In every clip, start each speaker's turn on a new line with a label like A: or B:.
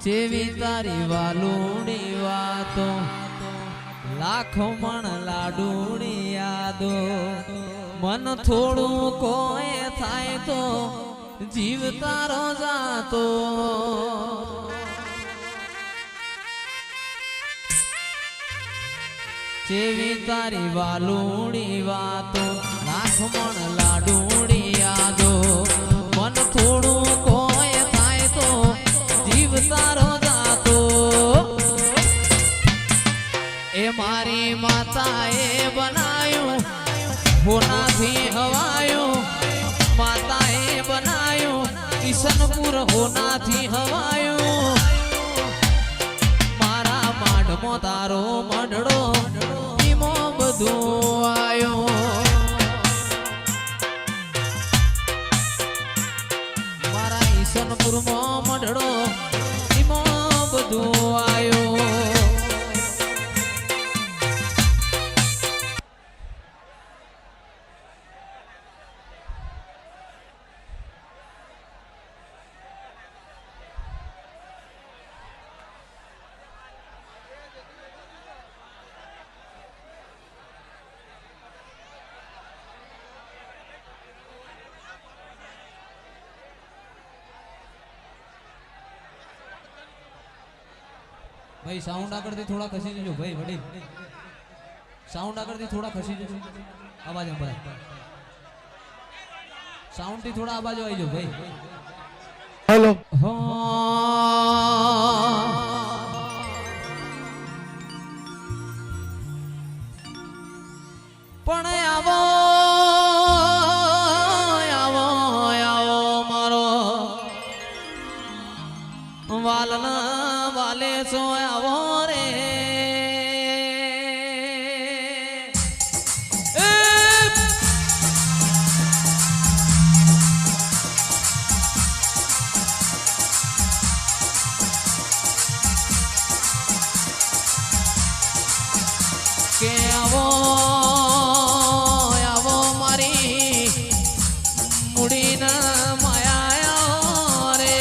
A: જેવી તારી વાલુડી વાતો લાખો મણ લાડુડી યાદો મન થોડું કોઈ થાય તો જીવ તારો જાતો જેવી તારી વાલુડી વાતો લાખો મણ લાડુડી યાદો મન થોડું કોઈ થાય તો જીવ તારો જાતો એ મારી માતાએ બનાયું હોનાથી હવાયું માતાએ બનાયું કિશનપુર હોનાથી હવાયું મારા માઢમો તારો મઢડો ઈમો બધું આયો મારા કિશનપુરમાં મઢડો ઈમો બધું આયો भाई साउंड आकर दी थोड़ा खसी दीजो भाई बड़ी साउंड आकर दी थोड़ा खसी दीजो आवाज हम बता साउंड थी थोड़ा आवाज आई जो भाई
B: हेलो
A: पण आवो आवो आवो मारो वालना वाले सो आवो रे के आवो आवो मारी मुड़ी न माया रे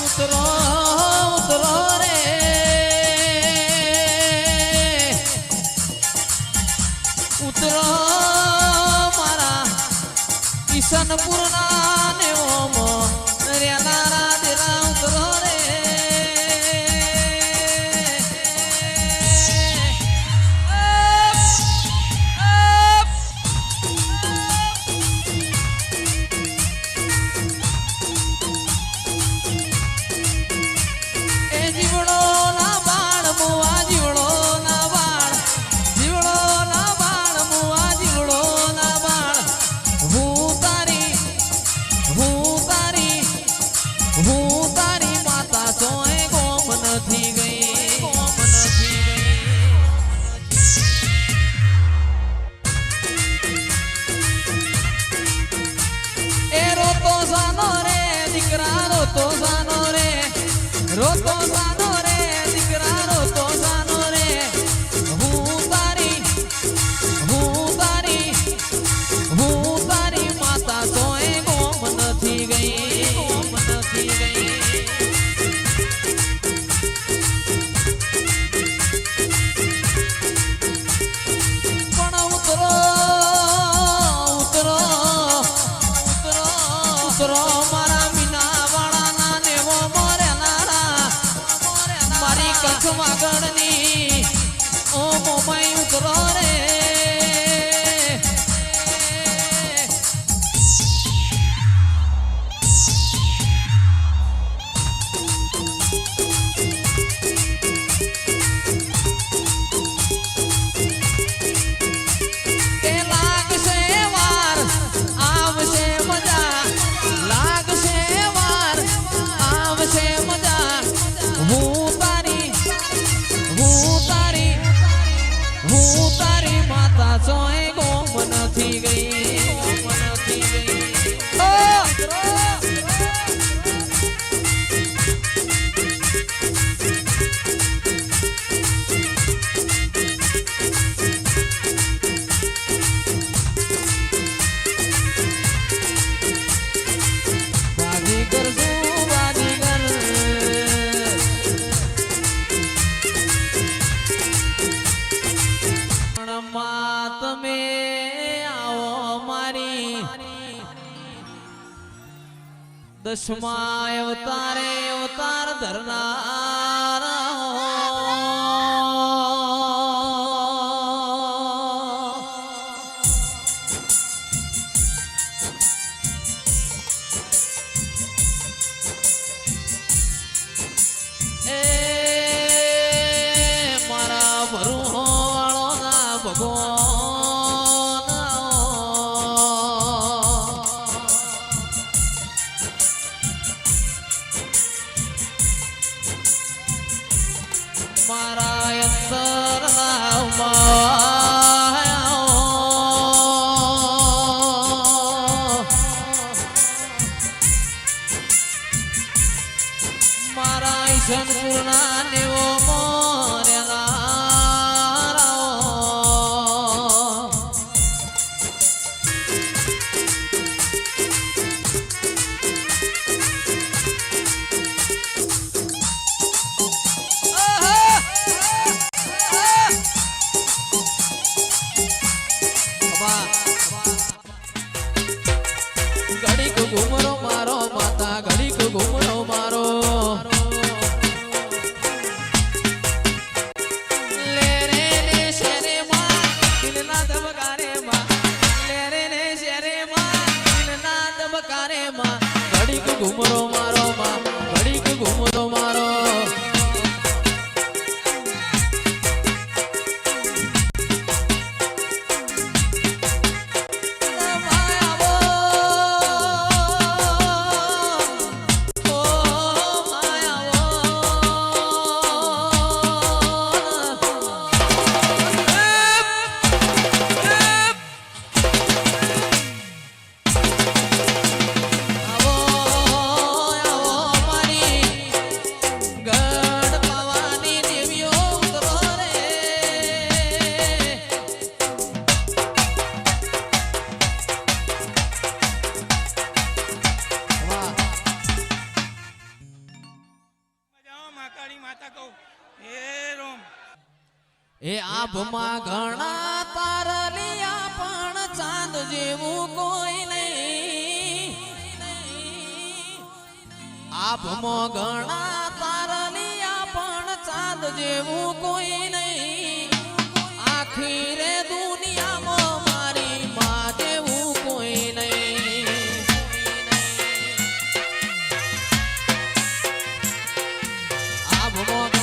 A: उतरो उतरो रे उतरो मारा किशनपुर ना ने ओमो रेला राधेरा उतरो रे रोतो सानो रे दिकरा रोतो सानो रे हूँ तारी माता सोए गोम नथी गई पण उतरो उतरो उतरो उतरो मारा मीना वाला ना ने वो कख मागणनी ओ मोमाई उतरो रे के लागशे वार आवशे मजा लागशे वार आवशे मजा हूँ દશમા અવતારે અવતાર ધરનાર એ મારા ભરુહો વાળો ના ભગવાન મારા મારા ઈશનપુરના દેવો ઘડીક ઘુમરો મારો માતા ઘડીક ઘુમરો મારો લે રે ને શેરે માં દિલના ધબકારે માં લે રે ને શેરે માં દિલના ધબકારે માં ઘડીક ઘુમરો મારો માં ઘડીક ઘુમરો મારો એ આભમાં ઘણા તારલિયા પણ ચાંદ જેવું કોઈ નહીં આભમાં ઘણા તારલિયા પણ ચાંદ જેવું કોઈ નહીં આખી રે દુનિયામાં મારી માં જેવું કોઈ નહીં આભમાં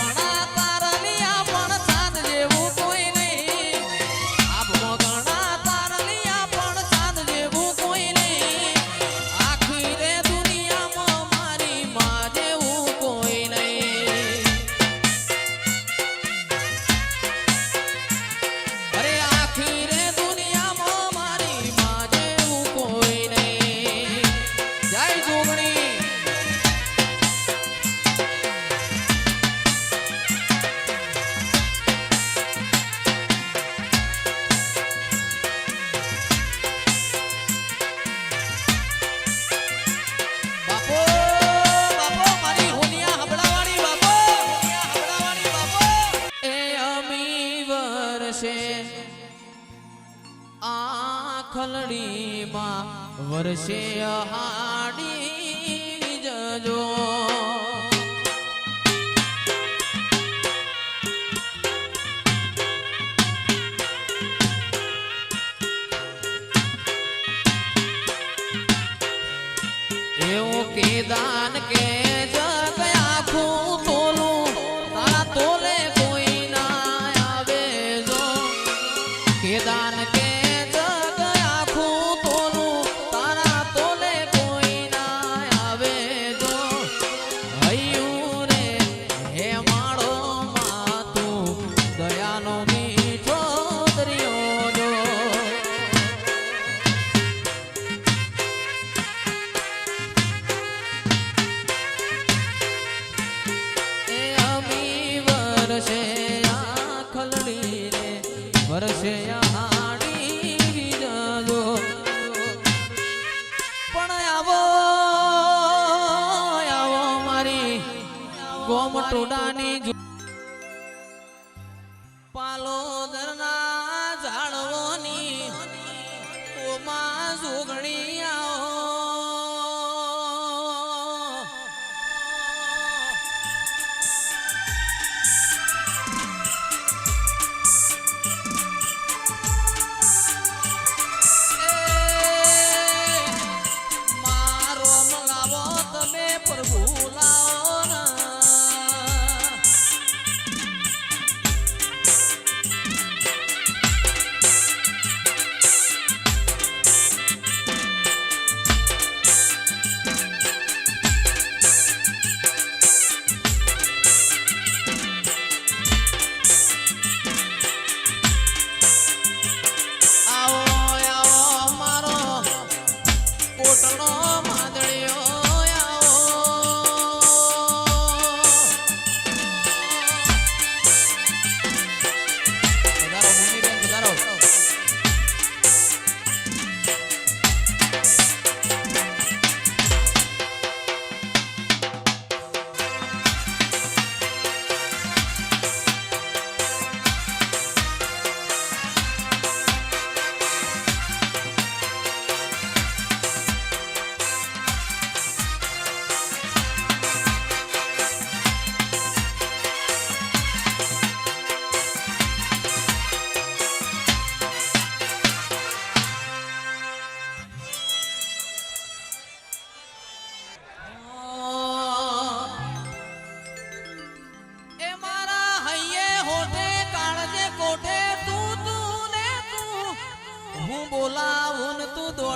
A: ખલડીમાં વર્ષે હાડી જજો એવું કેદાન કે જગ આખું તોલું તારા તોલે કોઈ ના આવે જો કેદાન કે વર્ષે હાડી જજો પણ આવો આવો મારી ગોમટોડાની પાલોદરના ઝાડવોની ઓમાં સુગણી આવો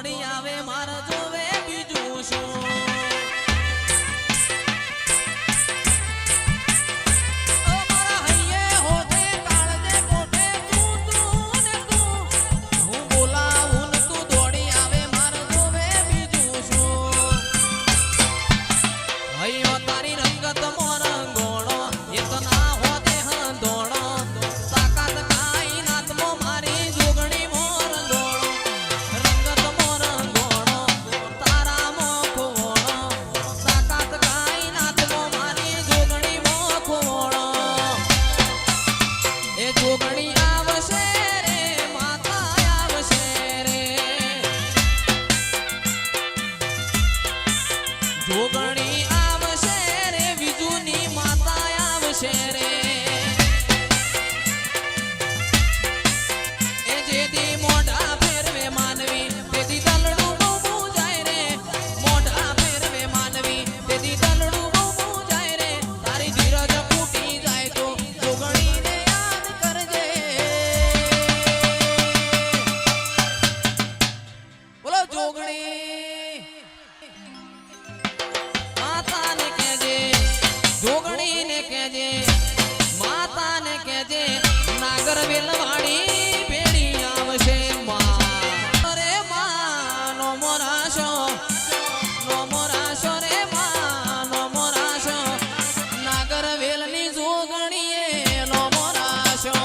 A: દોડી આવે મારે જોવે બીજું શું જોગણી આવશે રે વિજુની માતા આવશે રે એ જેથી મોઢા ફેરવે માનવી તેથી દલડું બહુ જાય રે મોઢા ફેરવે માનવી તેથી દલડું બહુ જાય રે તારી ધીરજ ફૂટી જાય તો જોગણીને યાદ કરજે બોલો જોગણી જોગણીને કહેજે માતાને કહેજે નાગર વેલવાડી પેડી આવશે અરે માં નો મોરાશો રે માં નો મોરાશો નાગર વેલની જોગણીએ નો મોરાશો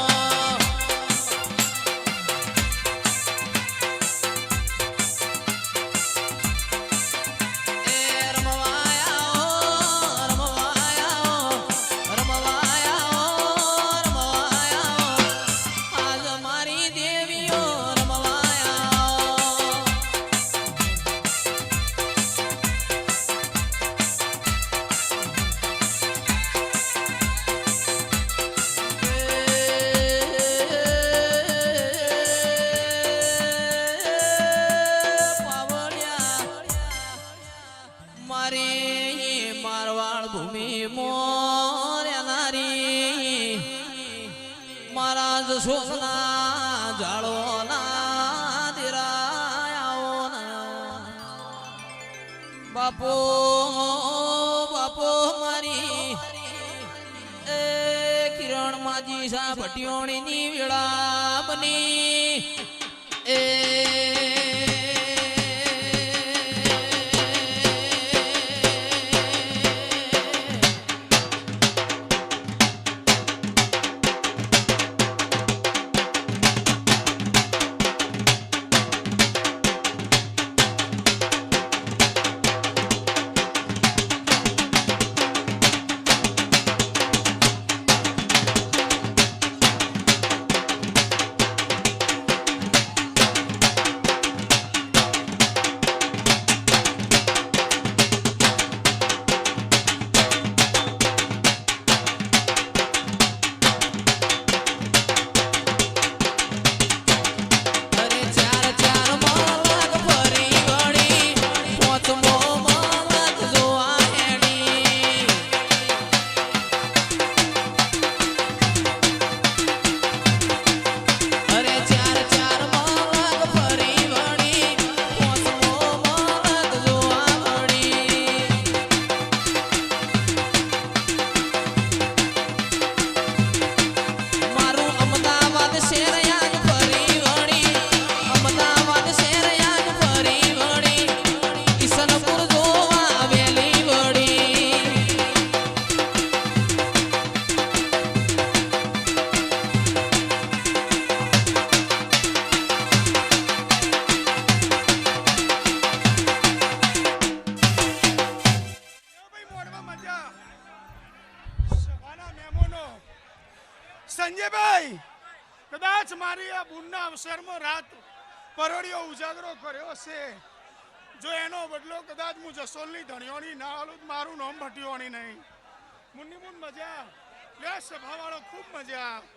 A: મારવાડ ભૂમિ મોર્યાનારી મારા જ સોસના જાળોના દિરાયાઓ બાપો બાપો મારી એ કિરણ માજી સા ભટિયોણીની વેળા બની એ
C: સંજયભાઈ કદાચ મારી આ બુનના અવસરમાં રાત પરોડિયો ઉજાગરો કર્યો છે જો એનો બદલો કદાચ હું જસોલની ધણિયોની ના આલું મારું નામ ભટિયોની નહીં મુન્ની મુન મજા લે સભાવાળો ખૂબ મજા